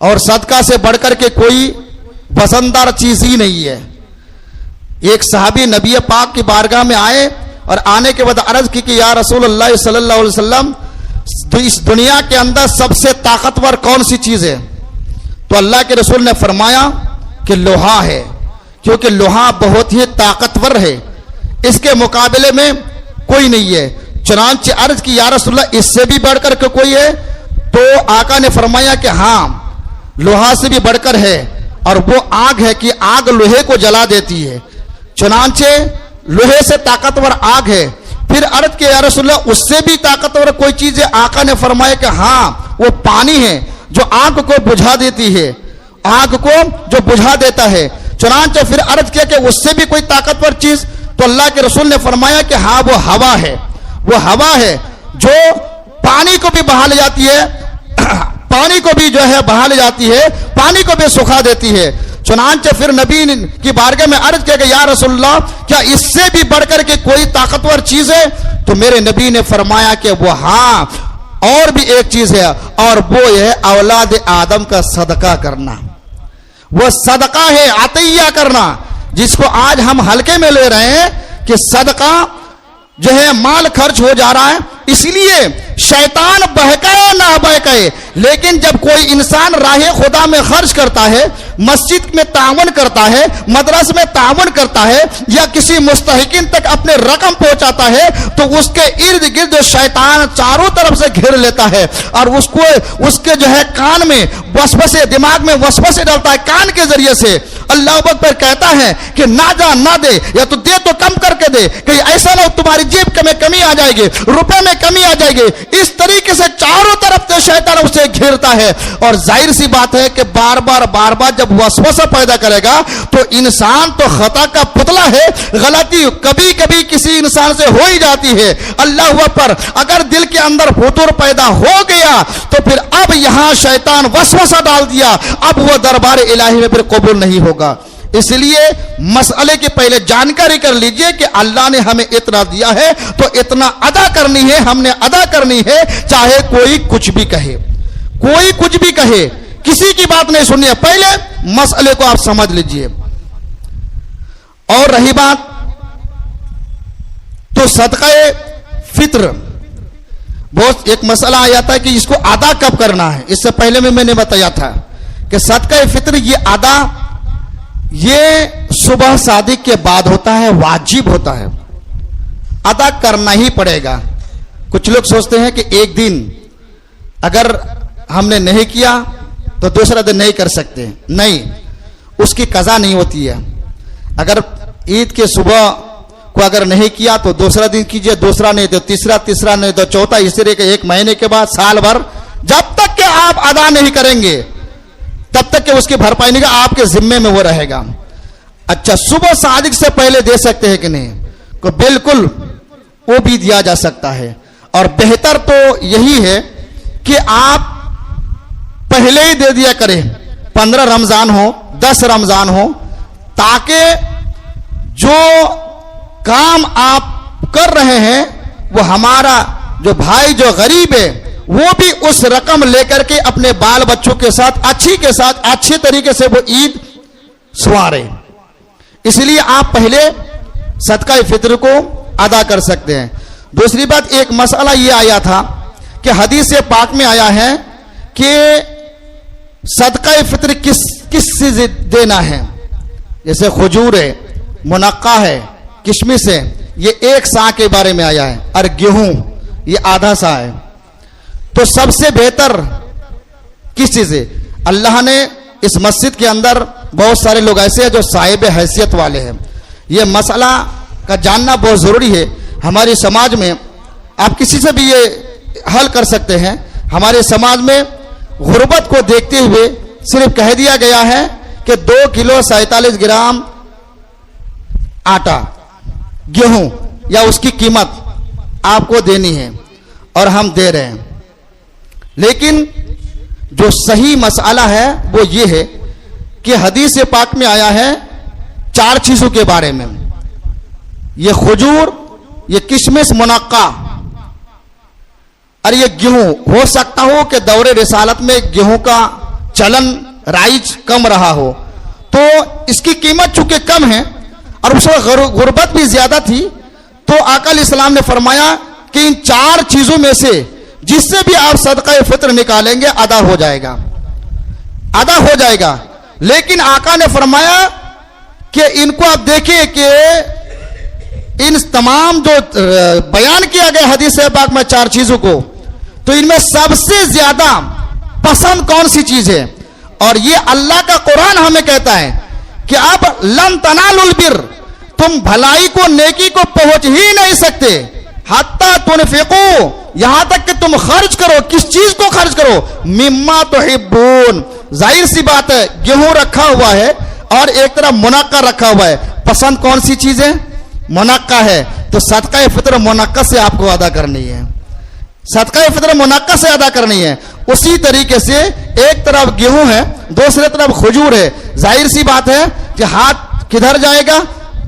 اور صدقہ سے بڑھ کر کے کوئی وزندار چیز ہی نہیں ہے۔ ایک صحابی نبی پاک کی بارگاہ میں آئے اور آنے کے بعد عرض کی کہ یا رسول اللہ صلی اللہ علیہ وسلم، اس دنیا کے اندر سب سے طاقتور کون سی چیز ہے؟ تو اللہ کے رسول نے فرمایا کہ لوہا ہے، کیونکہ لوہا بہت ہی طاقتور ہے، اس کے مقابلے میں کوئی نہیں ہے۔ چنانچہ عرض کی یا رسول اللہ اس سے بھی بڑھ کر کے کوئی ہے؟ تو آقا نے فرمایا کہ ہاں لوہا سے بھی بڑھ کر ہے، اور وہ آگ ہے کہ آگ لوہے کو جلا دیتی ہے۔ چنانچہ لوہے سے طاقتور آگ ہے۔ پھر عرض کہ یا رسول اللہ اس سے بھی طاقتور کوئی چیز ہے؟ آقا نے فرمایا کہ ہاں وہ پانی ہے جو آگ کو بجھا دیتی ہے، آگ کو جو بجھا دیتا ہے۔ چنانچہ پھر عرض کیا کہ اس سے بھی کوئی طاقتور چیز؟ تو اللہ کے رسول نے فرمایا کہ ہاں وہ ہوا ہے، وہ ہوا ہے جو پانی کو بھی بہا لے جاتی ہے، پانی کو بھی جو ہے بہا لے جاتی ہے، پانی کو بھی سکھا دیتی ہے۔ چنانچہ پھر نبی کی بارگاہ میں عرض کیا کہ یا رسول اللہ کیا اس سے بھی بڑھ کر کے کوئی طاقتور چیز ہے؟ تو میرے نبی نے فرمایا کہ وہ ہاں اور بھی ایک چیز ہے، اور وہ ہے اولاد آدم کا صدقہ کرنا۔ وہ صدقہ ہے عطیہ کرنا، جس کو آج ہم ہلکے میں لے رہے ہیں کہ صدقہ جو ہے مال خرچ ہو جا رہا ہے، اس لیے شیطان بہکائے نہ بہکائے، لیکن جب کوئی انسان راہ خدا میں خرچ کرتا ہے، مسجد میں تعاون کرتا ہے، مدرسے میں تعاون کرتا ہے، یا کسی مستحقین تک اپنے رقم پہنچاتا ہے، تو اس کے ارد گرد شیطان چاروں طرف سے گھیر لیتا ہے، اور اس کے جو ہے کان میں وسوسے، دماغ میں وسوسے ڈالتا ہے کان کے ذریعے سے۔ اللہ اکبر کہتا ہے کہ نہ جا نہ دے، یا تو دے تو کم کر کے دے، کہ ایسا نہ تمہاری جیب میں کمی آ جائے گی، روپے میں کمی آ جائے گی۔ اس طریقے سے چاروں طرف سے شیطان اسے گھیرتا ہے، اور ظاہر سی بات ہے کہ بار بار جب وسوسہ پیدا کرے گا تو انسان تو خطا کا پتلا ہے، غلطی کبھی کبھی کسی انسان سے ہو ہی جاتی ہے۔ اللہ پر اگر دل کے اندر فطور پیدا ہو گیا تو پھر اب یہاں شیطان وسوسہ ڈال دیا، اب وہ دربار الہی میں پھر قبول نہیں ہوگا۔ اس لیے مسئلے کی پہلے جانکاری کر لیجئے کہ اللہ نے ہمیں اتنا دیا ہے تو اتنا ادا کرنی ہے، ہم نے ادا کرنی ہے، چاہے کوئی کچھ بھی کہے، کوئی کچھ بھی کہے، کسی کی بات نہیں سننی ہے، پہلے مسئلے کو آپ سمجھ لیجئے۔ اور رہی بات تو صدقہ فطر، بہت ایک مسئلہ آیا تھا کہ اس کو ادا کب کرنا ہے۔ اس سے پہلے میں نے بتایا تھا کہ صدقہ فطر یہ ادا یہ صبح صادق کے بعد ہوتا ہے، واجب ہوتا ہے، ادا کرنا ہی پڑے گا۔ کچھ لوگ سوچتے ہیں کہ ایک دن اگر ہم نے نہیں کیا تو دوسرا دن نہیں کر سکتے، نہیں، اس کی قضا نہیں ہوتی ہے۔ اگر عید کے صبح کو اگر نہیں کیا تو دوسرا دن کیجئے، دوسرا نہیں تو تیسرا نہیں تو چوتھا، اس طرح کے ایک مہینے کے بعد، سال بھر، جب تک کہ آپ ادا نہیں کریں گے تب تک کہ اس کی بھرپائی نہیں، آپ کے ذمے میں وہ رہے گا۔ اچھا، صبح صادق سے پہلے دے سکتے ہیں کہ نہیں؟ کو بالکل وہ بھی دیا جا سکتا ہے، اور بہتر تو یہی ہے کہ آپ پہلے ہی دے دیا کریں، 15 رمضان ہو، 10 رمضان ہو، تاکہ جو کام آپ کر رہے ہیں وہ ہمارا جو بھائی جو غریب ہے وہ بھی اس رقم لے کر کے اپنے بال بچوں کے ساتھ اچھی طریقے سے وہ عید سوارے. اس لیے آپ پہلے صدقہ فطر کو ادا کر سکتے ہیں. دوسری بات، ایک مسئلہ یہ آیا تھا کہ حدیث پاک میں آیا ہے کہ صدقہ فطر کس سے دینا ہے. جیسے کھجور ہے، منقع ہے، کشمش ہے، یہ 1 سا کے بارے میں آیا ہے، اور گیہوں یہ آدھا سا ہے. تو سب سے بہتر کس چیز ہے؟ اللہ نے اس مسجد کے اندر بہت سارے لوگ ایسے ہیں جو صاحب حیثیت والے ہیں. یہ مسئلہ کا جاننا بہت ضروری ہے. ہمارے سماج میں آپ کسی سے بھی یہ حل کر سکتے ہیں. ہمارے سماج میں غربت کو دیکھتے ہوئے صرف کہہ دیا گیا ہے کہ 2 کلو 47 گرام آٹا گیہوں یا اس کی قیمت آپ کو دینی ہے، اور ہم دے رہے ہیں. لیکن جو صحیح مسئلہ ہے وہ یہ ہے کہ حدیث پاک میں آیا ہے 4 چیزوں کے بارے میں. یہ کھجور، یہ کشمش منقع اور یہ گیہوں. ہو سکتا ہو کہ دور رسالت میں گیہوں کا چلن رائج کم رہا ہو، تو اس کی قیمت چونکہ کم ہے اور اس وقت غربت بھی زیادہ تھی، تو آقا علیہ السلام نے فرمایا کہ ان 4 چیزوں میں سے جس سے بھی آپ صدقہ فطر نکالیں گے ادا ہو جائے گا. لیکن آقا نے فرمایا کہ ان کو آپ دیکھیں کہ ان تمام جو بیان کیا گیا حدیث پاک میں 4 چیزوں کو، تو ان میں سب سے زیادہ پسند کون سی چیز ہے؟ اور یہ اللہ کا قرآن ہمیں کہتا ہے کہ اب لن تنالوا البر، تم بھلائی کو، نیکی کو پہنچ ہی نہیں سکتے حتی تنفقوا، یہاں تک کہ تم خرچ کرو. کس چیز کو خرچ کرو؟ مما تحبون. ظاہر سی بات ہے، گیہوں رکھا ہوا ہے اور ایک طرف منقع رکھا ہوا ہے. پسند کون سی چیز ہے؟ منقع ہے. تو صدقہ فطر منقع سے آپ کو ادا کرنی ہے. صدقہ فطر منقع سے ادا کرنی ہے. اسی طریقے سے ایک طرف گیہوں ہے، دوسرے طرف کھجور ہے. ظاہر سی بات ہے کہ ہاتھ کدھر جائے گا؟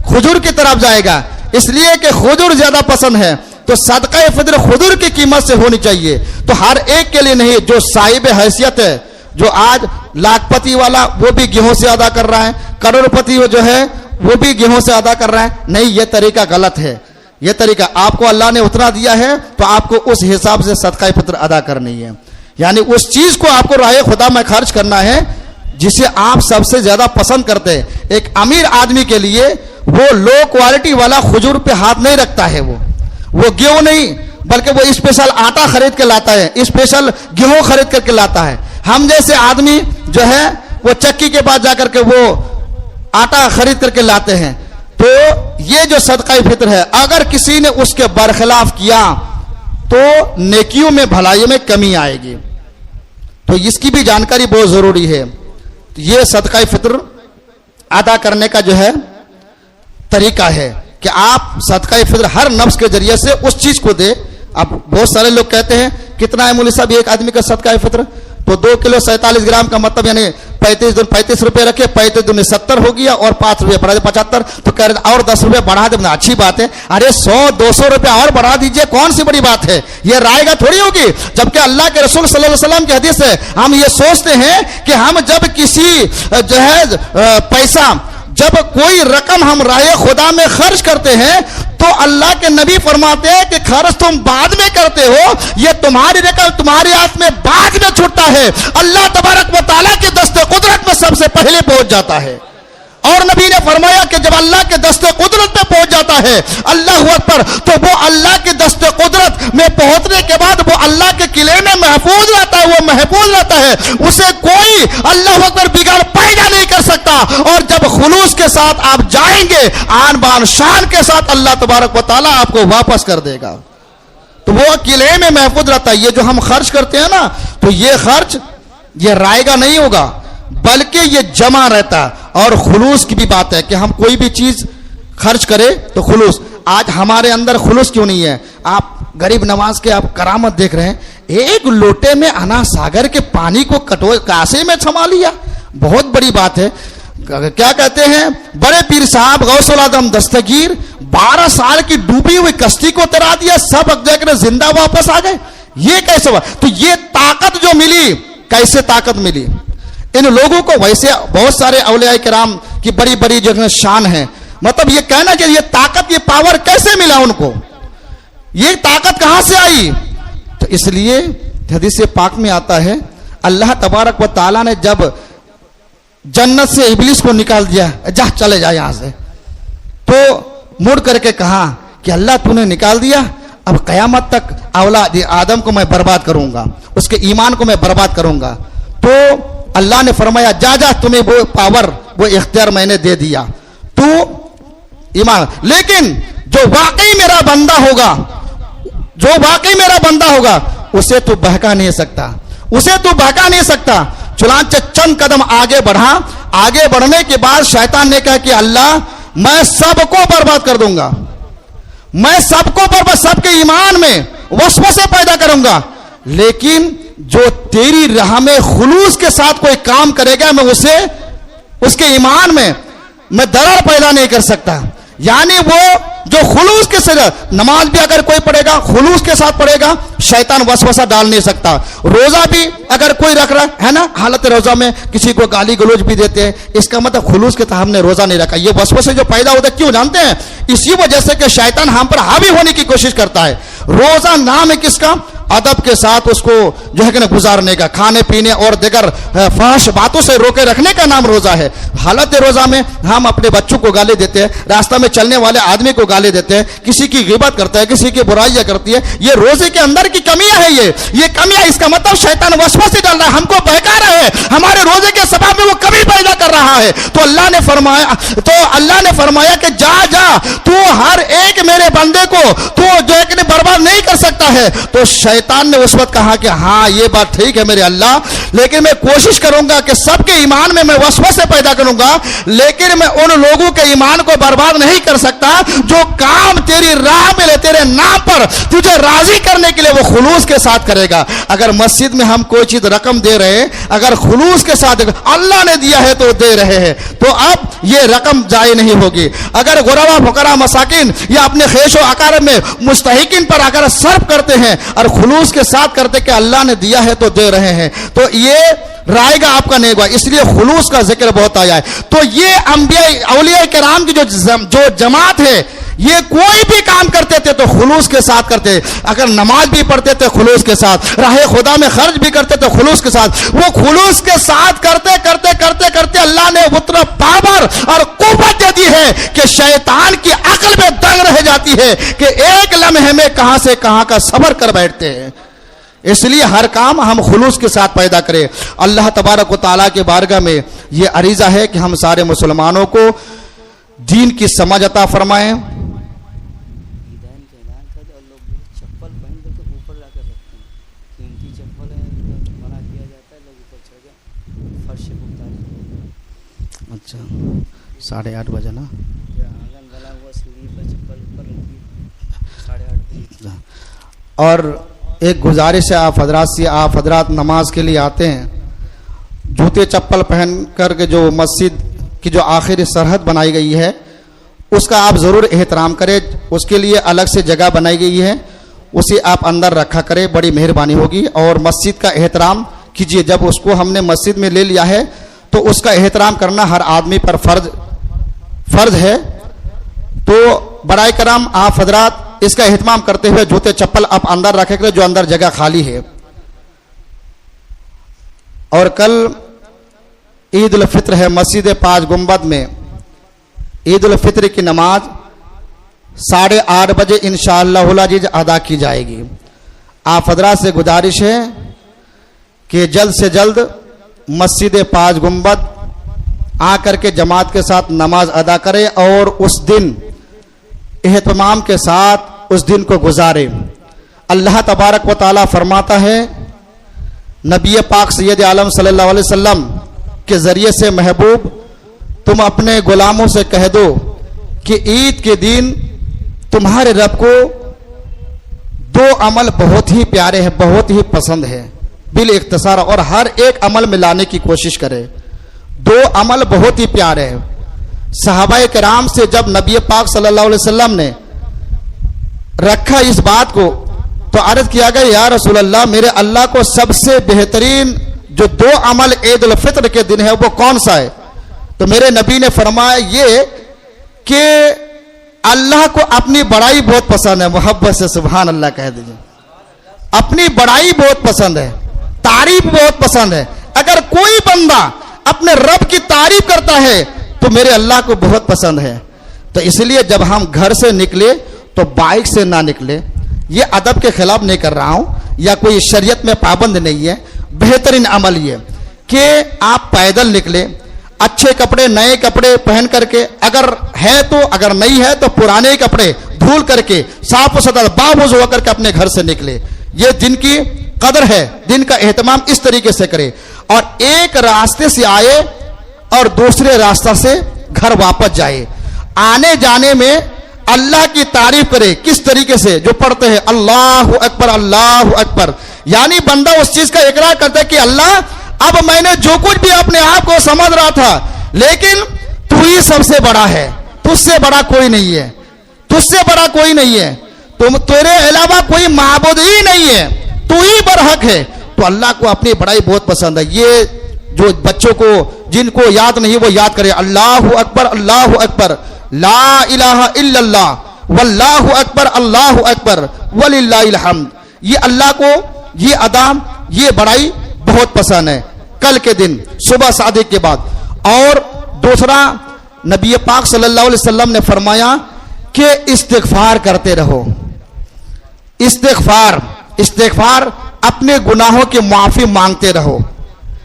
کھجور کی طرف جائے گا، اس لیے کہ کھجور زیادہ پسند ہے. تو صدقہ فطر کھجور کی قیمت سے ہونی چاہیے. تو ہر ایک کے لیے نہیں، جو صاحب حیثیت ہے، جو آج لاکھ پتی والا وہ بھی گیہوں سے ادا کر رہا ہے، کروڑ پتی جو ہے وہ بھی گیہوں سے ادا کر رہا ہے. نہیں، یہ طریقہ غلط ہے. یہ طریقہ آپ کو اللہ نے اتنا دیا ہے تو آپ کو اس حساب سے صدقہ فطر ادا کرنی ہے. یعنی اس چیز کو آپ کو راہ خدا میں خرچ کرنا ہے جسے آپ سب سے زیادہ پسند کرتے ہیں. ایک امیر آدمی کے لیے وہ لو کوالٹی والا کھجور پہ ہاتھ نہیں رکھتا ہے، وہ گیہوں نہیں، بلکہ وہ اسپیشل آٹا خرید کے لاتا ہے، اسپیشل گیہوں خرید کر کے لاتا ہے. ہم جیسے آدمی جو ہے وہ چکی کے پاس جا کر کے وہ آٹا خرید کر کے لاتے ہیں. تو یہ جو صدقہ فطر ہے، اگر کسی نے اس کے برخلاف کیا تو نیکیوں میں، بھلائیوں میں کمی آئے گی. تو اس کی بھی جانکاری بہت ضروری ہے. یہ صدقہ فطر ادا کرنے کا جو ہے طریقہ ہے کہ آپ صدقہ فطر ہر نفس کے ذریعے سے اس چیز کو دے. اب بہت سارے لوگ کہتے ہیں کتنا ہے مولوی صاحب ایک آدمی کا صدقہ فطر؟ تو 2 کلو 47 گرام کا مطلب یعنی 35 روپے رکھے، 35 دن 70 ہو گیا اور 5 روپے پڑا 75. تو کہہ رہے اور 10 روپے بڑھا دے. اچھی بات ہے، ارے 100-200 روپے اور بڑھا دیجئے، کون سی بڑی بات ہے؟ یہ رائے گا تھوڑی ہوگی. جبکہ اللہ کے رسول صلی اللہ علیہ وسلم کی حدیث ہے، ہم یہ سوچتے ہیں کہ ہم جب کسی جو ہے پیسہ، جب کوئی رقم ہم راہ خدا میں خرچ کرتے ہیں تو اللہ کے نبی فرماتے ہیں کہ خرچ تم بعد میں کرتے ہو، یہ تمہاری رقم تمہارے ہاتھ میں بعد میں چھوٹتا ہے، اللہ تبارک و تعالیٰ کے دست قدرت میں سب سے پہلے پہنچ جاتا ہے. اور نبی نے فرمایا کہ جب اللہ کے دست قدرت میں پہنچ جاتا ہے، اللہ اکبر، تو وہ اللہ کے دست قدرت میں پہنچنے کے بعد وہ اللہ کے قلعے میں محفوظ رہتا ہے، وہ محفوظ رہتا ہے، اسے کوئی اللہ اکبر بگاڑ پیدا نہیں کر سکتا. اور جب خلوص کے ساتھ آپ جائیں گے، آن بان شان کے ساتھ اللہ تبارک و تعالیٰ آپ کو واپس کر دے گا. تو وہ قلعے میں محفوظ رہتا ہے. یہ جو ہم خرچ کرتے ہیں نا، تو یہ خرچ یہ رائے گا نہیں ہوگا، بلکہ یہ جمع رہتا. اور خلوص کی بھی بات ہے کہ ہم کوئی بھی چیز خرچ کرے تو خلوص. آج ہمارے اندر خلوص کیوں نہیں ہے؟ آپ غریب نواز کے آپ کرامت دیکھ رہے ہیں، ایک لوٹے میں انا ساگر کے پانی کو کاسے میں تھما لیا. بہت بڑی بات ہے. کیا کہتے ہیں بڑے پیر صاحب غوث العظم دستگیر 12 سال کی ڈوبی ہوئی کشتی کو تیرا دیا, سب جگہ زندہ واپس آ گئے. یہ کیسے ہوا؟ تو یہ طاقت جو ملی, کیسے طاقت ملی ان لوگوں کو؟ ویسے بہت سارے اولیاء کرام کی بڑی بڑی جگہ شان ہے, مطلب یہ کہنا کہ یہ طاقت, یہ پاور کیسے ملا ان کو, یہ طاقت کہاں سے آئی؟ تو اس لیے حدیث پاک میں آتا ہے اللہ تبارک و تعالیٰ نے جب جنت سے ابلیس کو نکال دیا, جا چلے جا یہاں سے, تو مڑ کر کے کہا کہ اللہ تو نے نکال دیا, اب قیامت تک اولاد آدم کو میں برباد کروں گا, اس کے ایمان کو میں برباد کروں گا. تو اللہ نے فرمایا جا جا, تمہیں وہ پاور وہ اختیار میں نے دے دیا, تو ایمان. لیکن جو واقعی میرا بندہ ہوگا, جو واقعی میرا بندہ ہوگا, اسے تو بہکا نہیں سکتا, اسے تو بہکا نہیں سکتا. چنانچہ چند قدم آگے بڑھا, آگے بڑھنے کے بعد شیطان نے کہا کہ اللہ میں سب کو برباد کر دوں گا, میں سب کو برباد, سب کے ایمان میں وسوسے پیدا کروں گا, لیکن جو تیری راہ میں خلوص کے ساتھ کوئی کام کرے گا میں اسے اس کے ایمان میں درار پیدا نہیں کر سکتا. یعنی وہ جو خلوص کے ساتھ نماز بھی اگر کوئی پڑھے گا, خلوص کے ساتھ پڑھے گا, شیطان وسوسہ ڈال نہیں سکتا. روزہ بھی اگر کوئی رکھ رہا ہے نا, حالت روزہ میں کسی کو گالی گلوچ بھی دیتے ہیں, اس کا مطلب خلوص کے تحت ہم نے روزہ نہیں رکھا. یہ وسوسے جو پیدا ہوتے کیوں جانتے ہیں؟ اسی وجہ سے کہ شیطان ہم پر حاوی ہونے کی کوشش کرتا ہے. روزہ نام ہے کس کا؟ ادب کے ساتھ اس کو جو ہے کہ گزارنے کا, کھانے پینے اور دیگر فحش باتوں سے روکے رکھنے کا نام روزہ ہے. حالت روزہ میں ہم اپنے بچوں کو گالی دیتے ہیں, راستہ میں چلنے والے آدمی کو گالی دیتے ہیں, کسی کی غیبت کرتا ہے, کسی کی برائیاں کرتی ہے. یہ روزے کے اندر کی کمیاں ہے, یہ کمیاں. اس کا مطلب شیطان وسوسے ڈال رہا ہے, ہم کو بہکا رہا ہے, ہمارے روزے کے سبب میں وہ کمی پیدا کر رہا ہے. تو اللہ نے فرمایا کہ جا جا, تو ہر ایک میرے بندے کو تو جو ہے کہ برباد نہیں کر سکتا ہے. تو شیطان نے اس وقت کہا کہ ہاں یہ بات ٹھیک ہے میرے اللہ, لیکن میں کوشش کروں گا کہ سب کے ایمان میں وسوسے پیدا کروں گا, لیکن میں ان لوگوں کے ایمان کو برباد نہیں کر سکتا جو کام تیری راہ میں تیرے نام پر تجھے راضی کرنے کے لیے وہ خلوص کے ساتھ کرے گا. اگر مسجد میں ہم کوئی چیز رقم دے رہے ہیں, اگر خلوص کے ساتھ اللہ نے دیا ہے تو دے رہے ہیں, تو اب یہ رقم ضائع نہیں ہوگی. اگر غربا فقراء مساکین یا اپنے خیش و اقارب میں مستحقین پر اگر صرف کرتے ہیں اور خلوص کے ساتھ کرتے کہ اللہ نے دیا ہے تو دے رہے ہیں, تو یہ رائے گا آپ کا نہیں ہوا. اس لیے خلوص کا ذکر بہت آیا ہے. تو یہ انبیاء اولیاء کرام کی جو جماعت ہے, یہ کوئی بھی کام کرتے تھے تو خلوص کے ساتھ کرتے. اگر نماز بھی پڑھتے تھے خلوص کے ساتھ, راہ خدا میں خرچ بھی کرتے تھے خلوص کے ساتھ. وہ خلوص کے ساتھ کرتے کرتے کرتے کرتے اللہ نے اتنا پاور اور قوت دے دی ہے کہ شیطان کی عقل میں دنگ رہ جاتی ہے کہ ایک لمحے میں کہاں سے کہاں کا صبر کر بیٹھتے ہیں. اس لیے ہر کام ہم خلوص کے ساتھ پیدا کریں. اللہ تبارک و تعالیٰ کے بارگاہ میں یہ عریضہ ہے کہ ہم سارے مسلمانوں کو دین کی سمجھ عطا فرمائیں. اچھا 8:30 بجے نا, اور ایک گزارش ہے آپ حضرات سے, آپ حضرات نماز کے لیے آتے ہیں, جوتے چپل پہن کر کے جو مسجد کی جو آخری سرحد بنائی گئی ہے اس کا آپ ضرور احترام کریں. اس کے لیے الگ سے جگہ بنائی گئی ہے, اسے آپ اندر رکھا کریں, بڑی مہربانی ہوگی. اور مسجد کا احترام کیجیے. جب اس کو ہم نے مسجد میں لے لیا ہے تو اس کا احترام کرنا ہر آدمی پر فرض ہے. تو برائے کرام آپ حضرات اس کا اہتمام کرتے ہوئے جوتے چپل آپ اندر رکھے کریں جو اندر جگہ خالی ہے. اور کل عید الفطر ہے, مسجد 5 گنبد میں عید الفطر کی نماز 8:30 بجے انشاءاللہ العزیز ادا کی جائے گی. آپ حضرات سے گزارش ہے کہ جلد سے جلد مسجد 5 گنبد آ کر کے جماعت کے ساتھ نماز ادا کرے اور اس دن اہتمام کے ساتھ اس دن کو گزارے. اللہ تبارک و تعالی فرماتا ہے نبی پاک سید عالم صلی اللہ علیہ وسلم کے ذریعے سے, محبوب تم اپنے غلاموں سے کہہ دو کہ عید کے دن تمہارے رب کو 2 عمل بہت ہی پیارے ہیں, بہت ہی پسند ہے, بالاختصار, اور ہر ایک عمل میں لانے کی کوشش کرے. دو عمل بہت ہی پیارے ہیں. صحابہ کرام سے جب نبی پاک صلی اللہ علیہ وسلم نے رکھا اس بات کو تو عرض کیا گیا یا رسول اللہ میرے اللہ کو سب سے بہترین جو دو عمل عید الفطر کے دن ہے وہ کون سا ہے؟ تو میرے نبی نے فرمایا یہ کہ اللہ کو اپنی بڑائی بہت پسند ہے. محبت سے سبحان اللہ کہہ دیجیے. اپنی بڑائی بہت پسند ہے, تعریف بہت پسند ہے. اگر کوئی بندہ اپنے رب کی تعریف کرتا ہے تو میرے اللہ کو بہت پسند ہے. تو اس لیے جب ہم گھر سے نکلے تو بائک سے نہ نکلے. یہ ادب کے خلاف نہیں کر رہا ہوں یا کوئی شریعت میں پابند نہیں ہے. بہترین عمل یہ کہ آپ پیدل نکلے, اچھے کپڑے نئے کپڑے پہن کر کے, اگر ہے تو, اگر نہیں ہے تو پرانے کپڑے دھول کر کے صاف و ستھرا باوضو ہو کر کے اپنے گھر سے نکلے. یہ دن کی قدر ہے, دن کا اہتمام اس طریقے سے کرے. اور ایک راستے سے آئے اور دوسرے راستہ سے گھر واپس جائے. آنے جانے میں اللہ کی تعریف کرے. کس طریقے سے؟ جو پڑھتے ہیں اللہ اکبر اللہ اکبر, یعنی بندہ اس چیز کا اقرار کرتا ہے کہ اللہ اب میں نے جو کچھ بھی اپنے آپ کو سمجھ رہا تھا لیکن تو ہی سب سے بڑا ہے, تجھ سے بڑا کوئی نہیں ہے, تجھ سے بڑا کوئی نہیں ہے, تیرے علاوہ کوئی معبود ہی نہیں ہے, تو ہی برحق ہے. تو اللہ کو اپنی بڑائی بہت پسند ہے. یہ جو بچوں کو جن کو یاد نہیں وہ یاد کرے اللہ اکبر لا الہ الا اللہ واللہ اکبر اللہ اکبر وللہ الحمد. یہ اللہ کو یہ ادا یہ بڑائی بہت پسند ہے کل کے دن صبح صادق کے بعد. اور دوسرا نبی پاک صلی اللہ علیہ وسلم نے فرمایا کہ استغفار کرتے رہو. استغفار اپنے گناہوں کی معافی مانگتے رہو.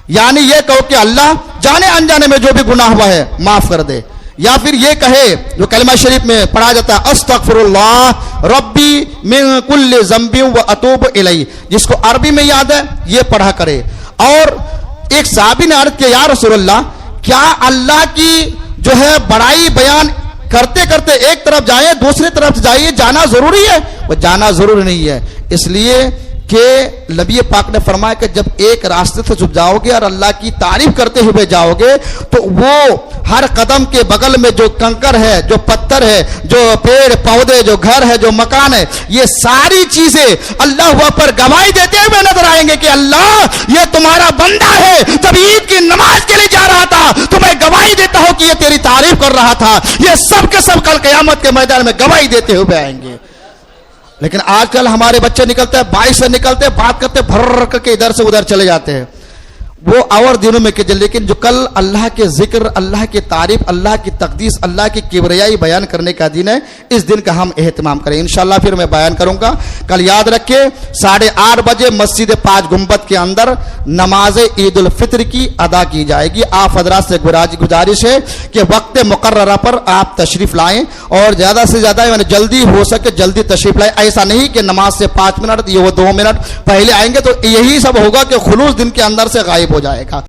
یعنی یہ کہو کہ اللہ جانے انجانے میں جو بھی گناہ ہوا ہے معاف کر دے. یا پھر یہ کہے جو کلمہ شریف میں پڑھا جاتا ہے استغفر اللہ ربی من کل ذنب و اتوب الیہ, جس کو عربی میں یاد ہے یہ پڑھا کرے. اور ایک صحابی نے عرض کیا یا رسول اللہ کیا اللہ کی جو ہے بڑائی بیان کرتے کرتے ایک طرف جائیں دوسری طرف جائیے, جانا ضروری ہے؟ وہ جانا ضروری نہیں ہے, اس لیے کہ نبی پاک نے فرمایا کہ جب ایک راستے سے جب جاؤ گے اور اللہ کی تعریف کرتے ہوئے جاؤ گے تو وہ ہر قدم کے بغل میں جو کنکر ہے, جو پتھر ہے, جو پیڑ پودے, جو گھر ہے, جو مکان ہے, یہ ساری چیزیں اللہ پر گواہی دیتے ہوئے نظر آئیں گے کہ اللہ یہ تمہارا بندہ ہے. جب عید کی نماز کے لیے جا رہا تھا تو میں گواہی دیتا ہوں کہ یہ تیری تعریف کر رہا تھا. یہ سب کے سب کل قیامت کے میدان میں گواہی دیتے ہوئے آئیں گے. لیکن آج کل ہمارے بچے نکلتے ہیں بائک سے نکلتے ہیں بات کرتے بھر کر کے ادھر سے ادھر چلے جاتے ہیں. وہ اور دنوں میں کہ لیکن جو کل اللہ کے ذکر, اللہ کی تعریف, اللہ کی تقدیس, اللہ کی کبریائی بیان کرنے کا دن ہے, اس دن کا ہم اہتمام کریں. انشاءاللہ پھر میں بیان کروں گا. کل یاد رکھیں 8:30 بجے مسجد 5 گنبد کے اندر نماز عید الفطر کی ادا کی جائے گی. آپ حضرات سے گزارش ہے کہ وقت مقررہ پر آپ تشریف لائیں اور زیادہ سے زیادہ جلدی ہو سکے جلدی تشریف لائیں. ایسا نہیں کہ نماز سے 5 منٹ یا 2 منٹ پہلے آئیں گے تو یہی سب ہوگا کہ خلوص دن کے اندر سے غائب ہو جائے گا.